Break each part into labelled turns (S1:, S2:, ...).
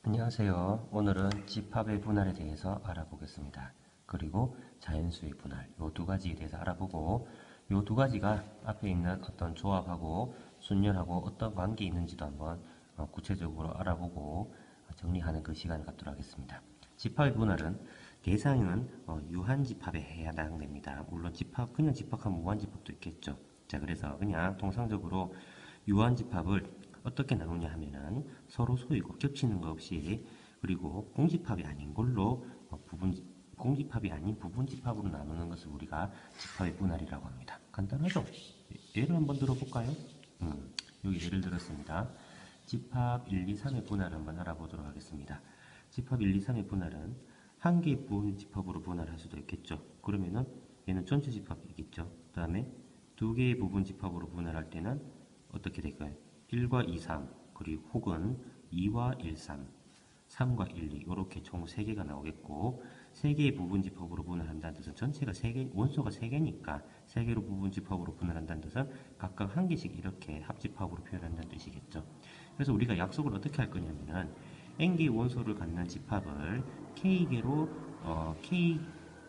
S1: 안녕하세요. 오늘은 집합의 분할에 대해서 알아보겠습니다. 그리고 자연수의 분할, 이 두 가지에 대해서 알아보고, 이 두 가지가 앞에 있는 어떤 조합하고 순열하고 어떤 관계에 있는지도 한번 구체적으로 알아보고 정리하는 그 시간을 갖도록 하겠습니다. 집합의 분할은 대상은 유한집합에 해당됩니다. 물론 집합, 그냥 집합하면 무한집합도 있겠죠. 자, 그래서 그냥 통상적으로 유한집합을 어떻게 나누냐 하면은 서로 소이고 겹치는 거 없이 그리고 공집합이 아닌 걸로 공집합이 아닌 부분집합으로 나누는 것을 우리가 집합의 분할이라고 합니다. 간단하죠? 예를 한번 들어볼까요? 여기 예를 들었습니다. 집합 1, 2, 3의 분할 한번 알아보도록 하겠습니다. 집합 1, 2, 3의 분할은 한 개의 부분집합으로 분할할 수도 있겠죠. 그러면은 얘는 전체 집합이겠죠. 그 다음에 두 개의 부분집합으로 분할할 때는 어떻게 될까요? 1과 2, 3 그리고 혹은 2와 1, 3 3과 1, 2 이렇게 총 3개가 나오겠고 3개의 부분집합으로 분할한다는 뜻은 전체가 3개, 원소가 3개니까 3개로 부분집합으로 분할한다는 뜻은 각각 한 개씩 이렇게 합집합으로 표현한다는 뜻이겠죠. 그래서 우리가 약속을 어떻게 할 거냐면은 n개의 원소를 갖는 집합을 k개로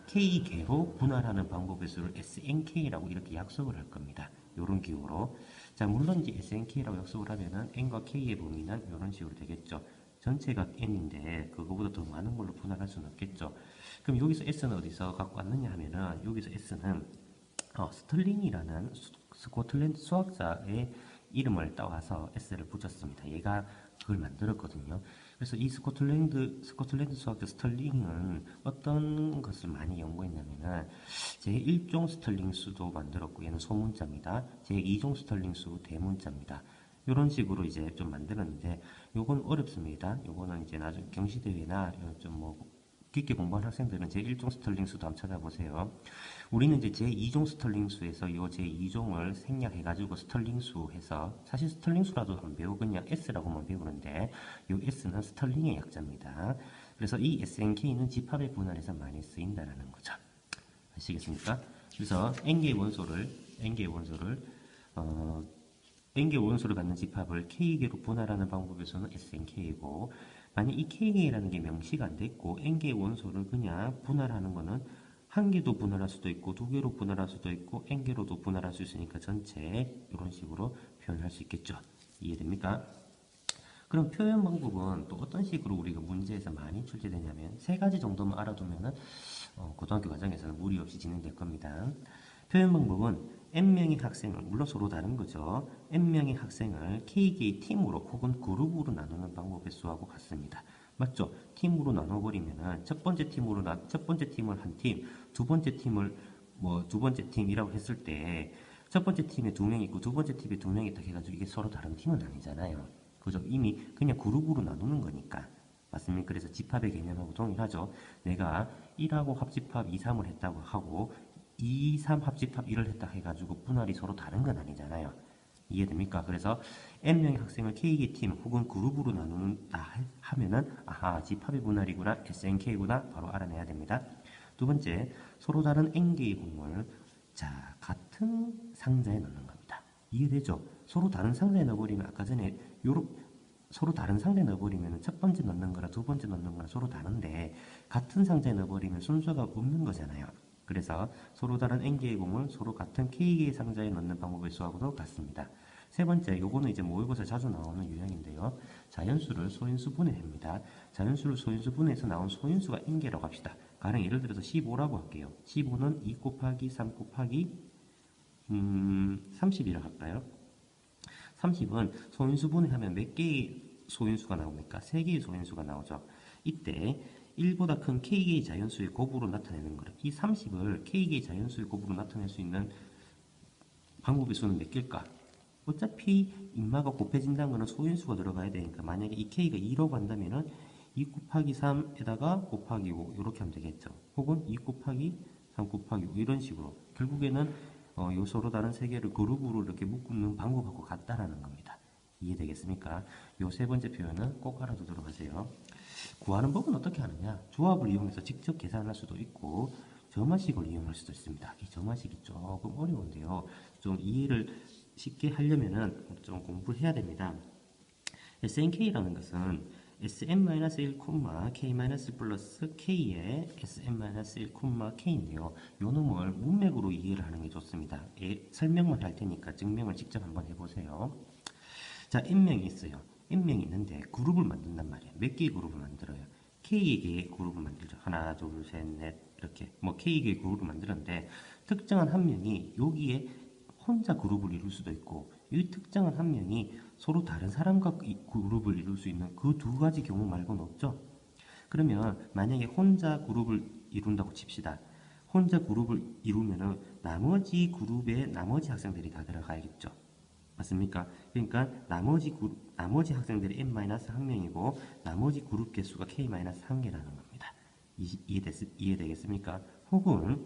S1: K개로 분할하는 방법의 수를 SNK라고 이렇게 약속을 할 겁니다. 이런 기호로. 자, 물론 이제 SNK라고 약속을 하면은 N과 K의 범위는 이런 식으로 되겠죠. 전체가 N인데 그거보다 더 많은 걸로 분할할 수는 없겠죠. 그럼 여기서 S는 어디서 갖고 왔느냐 하면은 여기서 S는 스털링이라는 스코틀랜드 수학자의 이름을 따와서 S를 붙였습니다. 얘가 그걸 만들었거든요. 그래서 이 스코틀랜드 수학자 스털링은 어떤 것을 많이 연구했냐면은 제1종 스털링 수도 만들었고 얘는 소문자입니다. 제2종 스털링 수 대문자입니다. 이런 식으로 이제 좀 만들었는데 요건 어렵습니다. 요거는 이제 나중에 경시대회나 좀 뭐 깊게 공부한 학생들은 제1종 스털링 수도 한번 찾아보세요. 우리는 이제 제2종 스털링 수에서 요 제2종을 생략해가지고 스털링 수 해서 사실 스털링 수라도 안 배우고 그냥 S라고만 배우는데 요 S는 스털링의 약자입니다. 그래서 이 SNK는 집합의 분할에서 많이 쓰인다라는 거죠. 아시겠습니까? 그래서 어, n개 원소를 갖는 집합을 k개로 분할하는 방법에서는 SNK이고 만약 이 k개라는 게 명시가 안 됐고 n개의 원소를 그냥 분할하는 거는 한 개도 분할할 수도 있고 두 개로 분할할 수도 있고 n개로도 분할할 수 있으니까 전체 이런 식으로 표현할 수 있겠죠. 이해됩니까? 그럼 표현 방법은 또 어떤 식으로 우리가 문제에서 많이 출제되냐면 세 가지 정도만 알아두면은 고등학교 과정에서는 무리 없이 진행될 겁니다. 표현 방법은 n명의 학생을 물론 서로 다른 거죠. n명의 학생을 k개의 팀으로 혹은 그룹으로 나누는 방법의 수하고 같습니다. 맞죠? 팀으로 나눠버리면은 첫 번째 팀을 한 팀, 두 번째 팀을 두 번째 팀이라고 했을 때 첫 번째 팀에 두 명 있고 두 번째 팀에 두 명 있다 해가지고 이게 서로 다른 팀은 아니잖아요. 그죠? 이미 그냥 그룹으로 나누는 거니까. 맞습니까? 그래서 집합의 개념하고 동일하죠. 내가 1하고 합집합 2, 3을 했다고 하고 2, 3 합집합 1을 했다 해가지고 분할이 서로 다른 건 아니잖아요. 이해됩니까? 그래서 N명의 학생을 K개 팀 혹은 그룹으로 나누는다 하면은 아하 집합의 분할이구나 SNK구나 바로 알아내야 됩니다. 두 번째 서로 다른 N개의 공을 자 같은 상자에 넣는 겁니다. 이해되죠? 서로 다른 상자에 넣어버리면 아까 전에 요렇게 서로 다른 상자에 넣어버리면 첫 번째 넣는 거랑 두 번째 넣는 거랑 서로 다른데 같은 상자에 넣어버리면 순서가 없는 거잖아요. 그래서 서로 다른 n개의 공을 서로 같은 k개의 상자에 넣는 방법의 수하고도 같습니다. 세 번째, 요거는 이제 모의고사 자주 나오는 유형인데요. 자연수를 소인수 분해합니다. 자연수를 소인수 분해해서 나온 소인수가 n개라고 합시다. 가령 예를 들어서 15라고 할게요. 15는 2 곱하기 3 곱하기 30이라고 할까요? 30은 소인수 분해하면 몇 개의 소인수가 나옵니까? 3개의 소인수가 나오죠. 이때 1보다 큰 k개의 자연수의 곱으로 나타내는 거예요. 이 30을 k개의 자연수의 곱으로 나타낼 수 있는 방법의 수는 몇 개일까? 어차피 인마가 곱해진다는 거는 소인수가 들어가야 되니까 만약에 이 k가 2라고 한다면은 2 곱하기 3에다가 곱하기 5 이렇게 하면 되겠죠. 혹은 2 곱하기 3 곱하기 5 이런 식으로 결국에는 요 서로 다른 세 개를 그룹으로 이렇게 묶는 방법하고 같다라는 겁니다. 이해되겠습니까? 요 세 번째 표현은 꼭 알아두도록 하세요. 구하는 법은 어떻게 하느냐? 조합을 이용해서 직접 계산할 수도 있고 점화식을 이용할 수도 있습니다. 이 점화식이 조금 어려운데요. 좀 이해를 쉽게 하려면은 좀 공부를 해야 됩니다. SNK라는 것은 sn-1, k- 플러스 k의 sn-1, k인데요. 요 놈을 문맥으로 이해를 하는 게 좋습니다. 설명만 할 테니까 증명을 직접 한번 해보세요. 자, n명이 있어요. n명이 있는데 그룹을 만든단 말이에요. 몇 개의 그룹을 만들어요? k개의 그룹을 만들죠. 하나, 둘, 셋, 넷 이렇게 뭐 k개의 그룹을 만드는데 특정한 한 명이 여기에 혼자 그룹을 이룰 수도 있고 이 특정한 한 명이 서로 다른 사람과 그룹을 이룰 수 있는 그 두 가지 경우 말고는 없죠. 그러면 만약에 혼자 그룹을 이룬다고 칩시다. 혼자 그룹을 이루면은 나머지 그룹에 나머지 학생들이 다 들어가야겠죠. 맞습니까? 그러니까 나머지 학생들이 n-1명이고 나머지 그룹 개수가 k-1개라는 겁니다. 이해되겠습니까? 혹은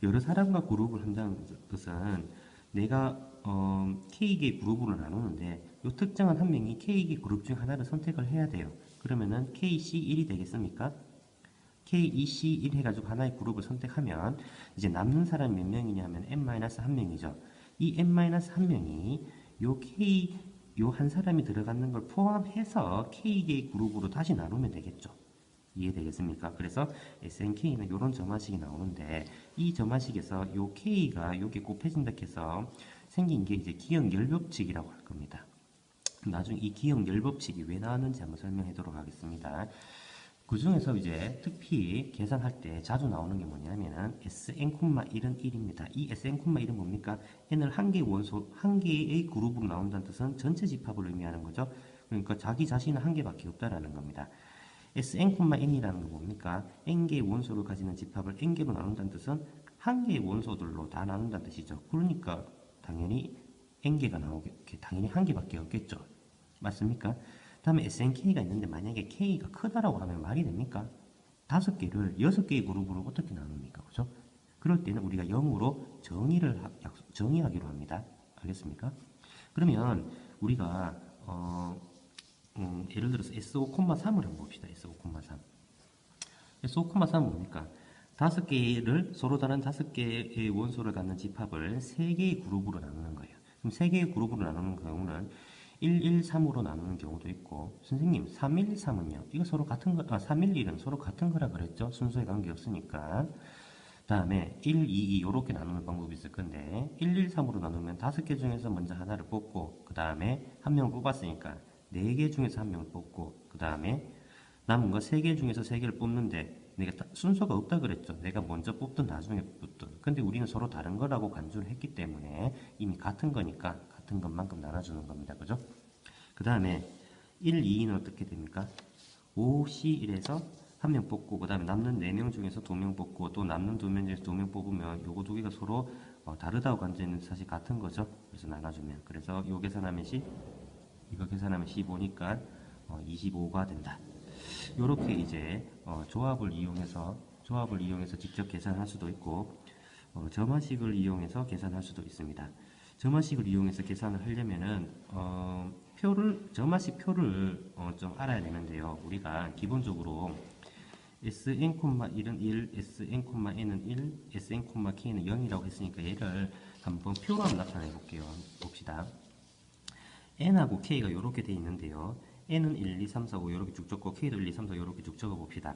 S1: 여러 사람과 그룹을 한다는 것은 내가 K개 그룹으로 나누는데 이 특정한 한 명이 K개 그룹 중 하나를 선택을 해야 돼요. 그러면은 KC1이 되겠습니까? KEC1 해가지고 하나의 그룹을 선택하면 이제 남는 사람이 몇 명이냐 하면 n-1명이죠. 이 n-1명이 요 K 요 한 사람이 들어가는 걸 포함해서 K개의 그룹으로 다시 나누면 되겠죠. 이해되겠습니까? 그래서 SNK는 이런 점화식이 나오는데 이 점화식에서 요 K가 요게 곱해진다 해서 생긴 게 이제 기억 열법칙이라고 할 겁니다. 나중에 이 기억 열법칙이 왜 나왔는지 한번 설명하도록 하겠습니다. 그 중에서 이제 특히 계산할 때 자주 나오는 게 뭐냐면은 Sn,1은 1입니다. 이 Sn,1은 뭡니까? n을 한 개의 원소, 한 개의 그룹으로 나온다는 뜻은 전체 집합을 의미하는 거죠. 그러니까 자기 자신은 한 개밖에 없다라는 겁니다. Sn,n이라는 건 뭡니까? n개의 원소를 가지는 집합을 n개로 나눈다는 뜻은 한 개의 원소들로 다 나눈다는 뜻이죠. 그러니까 당연히 n개가 나오게 당연히 한 개밖에 없겠죠. 맞습니까? 다음에 SNK가 있는데 만약에 K가 크다라고 하면 말이 됩니까? 5개를 6개의 그룹으로 어떻게 나눕니까? 그죠? 그럴 때는 우리가 0으로 정의하기로 합니다. 알겠습니까? 그러면 우리가 예를 들어서 SO,3을 한번 봅시다. SO,3. SO,3은 뭡니까? 5개를 서로 다른 5개의 원소를 갖는 집합을 3개의 그룹으로 나누는 거예요. 그럼 3개의 그룹으로 나누는 경우는 113으로 나누는 경우도 있고 선생님 313은요? 이거 서로 같은 거, 311은 서로 같은 거라 그랬죠? 순서에 관계없으니까. 다음에 1, 2, 2 이렇게 나누는 방법이 있을 건데 1, 1, 3으로 나누면 5개 중에서 먼저 하나를 뽑고 그 다음에 한 명을 뽑았으니까 4개 중에서 한 명을 뽑고 그 다음에 남은 거 3개 중에서 3개를 뽑는데 내가 순서가 없다 그랬죠. 내가 먼저 뽑든 나중에 뽑든. 근데 우리는 서로 다른 거라고 간주를 했기 때문에 이미 같은 거니까 같은 것만큼 나눠주는 겁니다. 그죠? 그 다음에 1, 2는 어떻게 됩니까? 5, C, 1에서 한 명 뽑고 그 다음에 남는 4명 중에서 2명 뽑고 또 남는 2명 중에서 2명 뽑으면 요거 두 개가 서로 다르다고 간주했는데 사실 같은 거죠. 그래서 나눠주면 그래서 요 계산하면 C 이거 계산하면 15니까 25가 된다. 요렇게 이제 조합을 이용해서 직접 계산할 수도 있고 점화식을 이용해서 계산할 수도 있습니다. 점화식을 이용해서 계산을 하려면은 점화식 표를 좀 알아야 되는데요. 우리가 기본적으로 Sn,1은 1, Sn,n은 1, Sn,k는 0이라고 했으니까 얘를 한번 표로 한번 나타내 볼게요. 봅시다. n하고 k가 이렇게 돼 있는데요. n은 1, 2, 3, 4, 5 이렇게 쭉 적고 k도 1, 2, 3, 4 이렇게 쭉 적어 봅시다.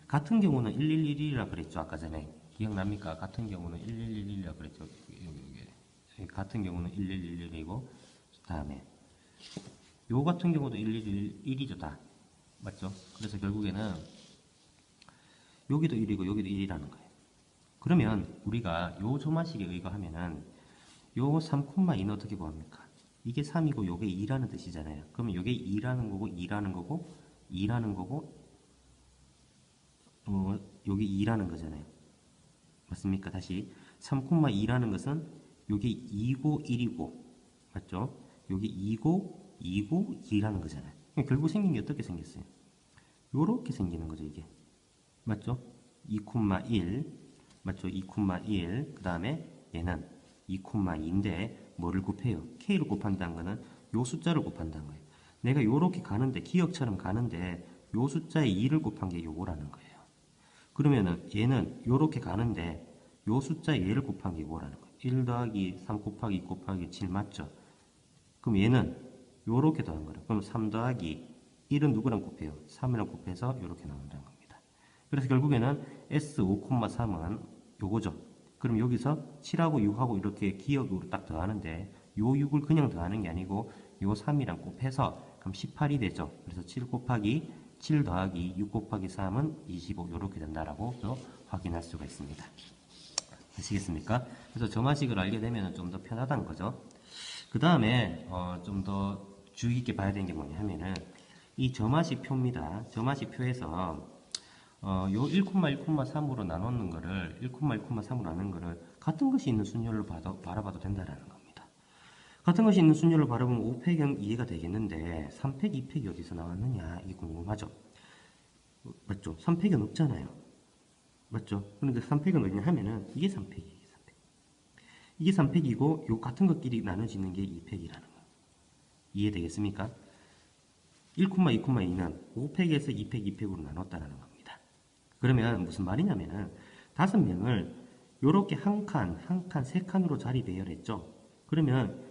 S1: 같은 경우는 111이라 그랬죠. 아까 전에 기억납니까? 같은 경우는 1111이라 그랬죠. 같은 경우는 1111이고 다음에 요 같은 경우도 111이죠. 다 맞죠? 그래서 결국에는 여기도 1이고 여기도 1이라는 거예요. 그러면 우리가 요 조마식에 의거하면은 요 3,2는 어떻게 구합니까? 이게 3이고 요게 2라는 뜻이잖아요. 그러면 요게 2라는 거고 2라는 거고 2라는 거고 요게 2라는 거잖아요. 맞습니까? 다시 3,2라는 것은 요게 2고 1이고 맞죠? 요게 2고 2고 2라는 거잖아요. 결국 생긴 게 어떻게 생겼어요? 요렇게 생기는 거죠, 이게. 맞죠? 2,1 맞죠? 2,1 그 다음에 얘는 2,2인데 뭐를 곱해요? K를 곱한다는 거는 요 숫자를 곱한다는 거예요. 내가 요렇게 가는데 기억처럼 가는데 요 숫자에 2를 곱한 게 요거라는 거예요. 그러면은 얘는 요렇게 가는데 요 숫자에 얘를 곱한 게 요거라는 거예요. 1 더하기 3 곱하기 2 곱하기 7 맞죠? 그럼 얘는 요렇게 더한 거예요. 그럼 3 더하기 1은 누구랑 곱해요? 3이랑 곱해서 이렇게 나온다는 겁니다. 그래서 결국에는 S5,3은 요거죠. 그럼 여기서 7하고 6하고 이렇게 기억으로 딱 더하는데 요 6을 그냥 더하는 게 아니고 요 3이랑 곱해서 그럼 18이 되죠. 그래서 7 곱하기 7 더하기 6 곱하기 3은 25 이렇게 된다라고 확인할 수가 있습니다. 아시겠습니까? 그래서 점화식을 알게 되면 좀 더 편하다는 거죠. 그 다음에 좀 더 주의 깊게 봐야 되는 게 뭐냐 하면은 이 점화식 표입니다. 점화식 표에서 요 1,1,3으로 나누는 거를 1,1,3으로 나누는 거를 같은 것이 있는 순열로 바라봐도 된다라는 겁니다. 같은 것이 있는 순열로 바라보면 5팩은 이해가 되겠는데 3팩, 2팩이 어디서 나왔느냐 이게 궁금하죠. 맞죠? 3팩은 없잖아요. 맞죠? 그런데 3팩은 어디냐 하면은 이게 3팩이에요. 3팩. 이게 3팩이고 요 같은 것끼리 나눠지는 게 2팩이라는 거. 이해되겠습니까? 1,2,2는 5팩에서 2팩, 2팩으로 나눴다는 겁니다. 그러면 무슨 말이냐면은 5명을 요렇게 한 칸, 한 칸, 세 칸으로 자리 배열했죠. 그러면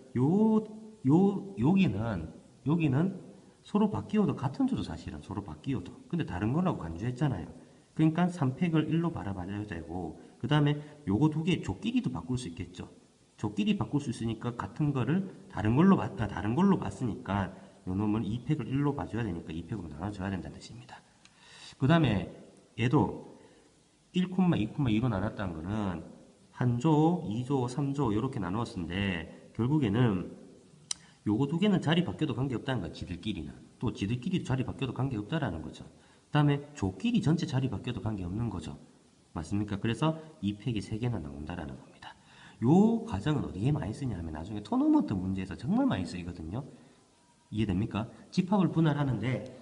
S1: 여기는 서로 바뀌어도 같은 조도 사실은 서로 바뀌어도. 근데 다른 거라고 간주했잖아요. 그러니까 3팩을 1로 바라봐야 되고, 그 다음에 요거 두 개 조끼리도 바꿀 수 있겠죠. 조끼리 바꿀 수 있으니까 같은 거를 다른 걸로 봤으니까 요 놈은 2팩을 1로 봐줘야 되니까 2팩으로 나눠줘야 된다는 뜻입니다. 그 다음에 얘도 1,2,2로 나눴다는 거는 한 조, 2조, 3조 이렇게 나누었는데 결국에는 요거 두 개는 자리 바뀌어도 관계없다는 거야. 지들끼리는. 또 지들끼리 자리 바뀌어도 관계없다라는 거죠. 그 다음에 조끼리 전체 자리 바뀌어도 관계없는 거죠. 맞습니까? 그래서 2팩이 3개나 나온다라는 겁니다. 요 과정은 어디에 많이 쓰냐 하면 나중에 토너먼트 문제에서 정말 많이 쓰이거든요. 이해됩니까? 집합을 분할하는데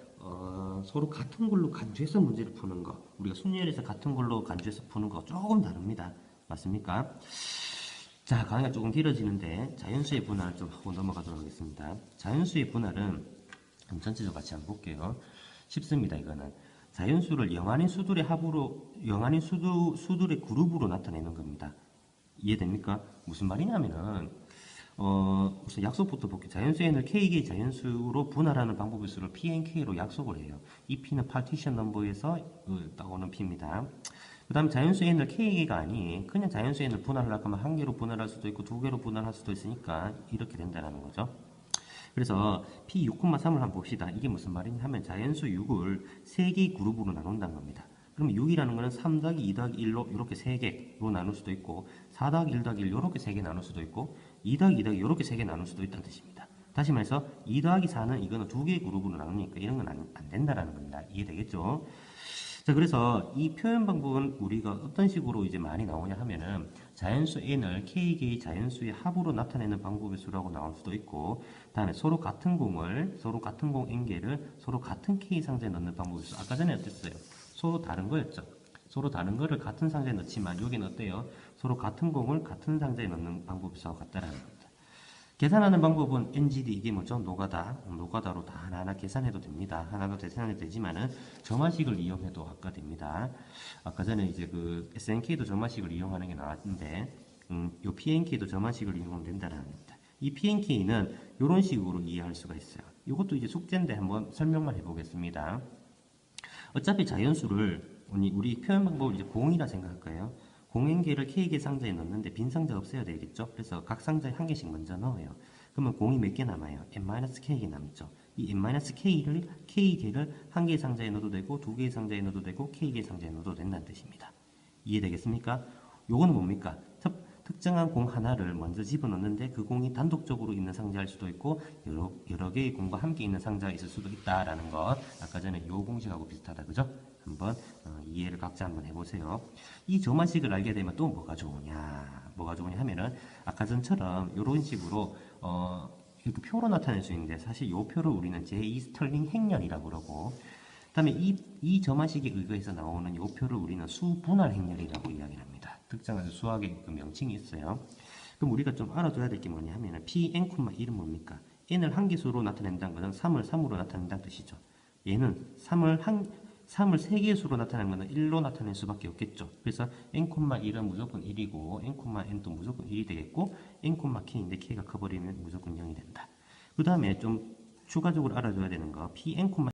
S1: 서로 같은 걸로 간주해서 문제를 푸는 거, 우리가 순열에서 같은 걸로 간주해서 푸는 거 조금 다릅니다. 맞습니까? 자, 강의가 조금 길어지는데 자연수의 분할 좀 하고 넘어가도록 하겠습니다. 자연수의 분할은 전체적으로 같이 한번 볼게요. 쉽습니다. 이거는 자연수를 영한인 수들의 합으로 영한인 수들의 그룹으로 나타내는 겁니다. 이해됩니까? 무슨 말이냐면은 우선 약속부터 볼게요. 자연수 n을 k개의 자연수로 분할하는 방법의 수를 pnk로 약속을 해요. 이 p는 파티션 넘버에서 따오는 p입니다. 그 다음에 자연수 n을 k개가 아닌 그냥 자연수 n을 분할하려고 하면 한 개로 분할할 수도 있고 두 개로 분할할 수도 있으니까 이렇게 된다는 거죠. 그래서 P6,3을 한번 봅시다. 이게 무슨 말이냐 하면 자연수 6을 3개의 그룹으로 나눈다는 겁니다. 그러면 6이라는 거는 3 더하기 2 더하기 1로 이렇게 3개로 나눌 수도 있고 4 더하기 1 더하기 1 이렇게 3개 나눌 수도 있고 2 더하기 2 더하기 이렇게 3개 나눌 수도 있다는 뜻입니다. 다시 말해서 2 더하기 4는 이거는 2개의 그룹으로 나누니까 이런 건 안 된다라는 겁니다. 이해되겠죠? 자, 그래서 이 표현 방법은 우리가 어떤 식으로 이제 많이 나오냐 하면은 자연수 n을 k개의 자연수의 합으로 나타내는 방법의 수라고 나올 수도 있고, 다음에 서로 같은 공 n개를 서로 같은 k 상자에 넣는 방법의 수. 아까 전에 어땠어요? 서로 다른 거였죠. 서로 다른 거를 같은 상자에 넣지만 여기는 어때요? 서로 같은 공을 같은 상자에 넣는 방법의 수와 같다라는 겁니다. 계산하는 방법은 NGD 이게 뭐죠? 노가다로 다 하나하나 계산해도 됩니다. 하나도 계산해도 되지만은 점화식을 이용해도 아까 됩니다. 아까 전에 이제 그 SNK도 점화식을 이용하는 게 나왔는데 요 PNK도 점화식을 이용하면 된다는 겁니다. 이 PNK는 이런 식으로 이해할 수가 있어요. 이것도 이제 숙제인데 한번 설명만 해보겠습니다. 어차피 자연수를 우리 표현 방법을 이제 공이라 생각할 거예요. 공행계를 K개 상자에 넣는데 빈 상자 없애야 되겠죠? 그래서 각 상자에 한 개씩 먼저 넣어요. 그러면 공이 몇 개 남아요? n-k개 남죠. 이 n-k를 K개를 한 개의 상자에 넣어도 되고 두 개의 상자에 넣어도 되고 K개 상자에 넣어도 된다는 뜻입니다. 이해되겠습니까? 요거는 뭡니까? 특정한 공 하나를 먼저 집어넣는데 그 공이 단독적으로 있는 상자일 수도 있고 여러 개의 공과 함께 있는 상자가 있을 수도 있다라는 것. 아까 전에 요 공식하고 비슷하다, 그죠? 한번 이해를 각자 한번 해보세요. 이 점화식을 알게 되면 또 뭐가 좋으냐 하면은 아까 전처럼 이런 식으로 이렇게 표로 나타낼 수 있는데 사실 이 표를 우리는 제2 스털링 행렬이라고 그러고, 그다음에 이 점화식에 의거해서 나오는 이 표를 우리는 수분할 행렬이라고 이야기를 합니다. 특정한 수학의 그 명칭이 있어요. 그럼 우리가 좀 알아둬야 될 게 뭐냐 하면은 Pn,1은 뭡니까? n을 한 개수로 나타낸다는 것은 3을 3으로 나타낸다는 뜻이죠. 얘는 3을 3개수로 나타내는 것은 1로 나타낼 수밖에 없겠죠. 그래서 n,1은 무조건 1이고 n,n도 무조건 1이 되겠고 n,k인데 k가 커버리면 무조건 0이 된다. 그 다음에 좀 추가적으로 알아줘야 되는 거 Pn,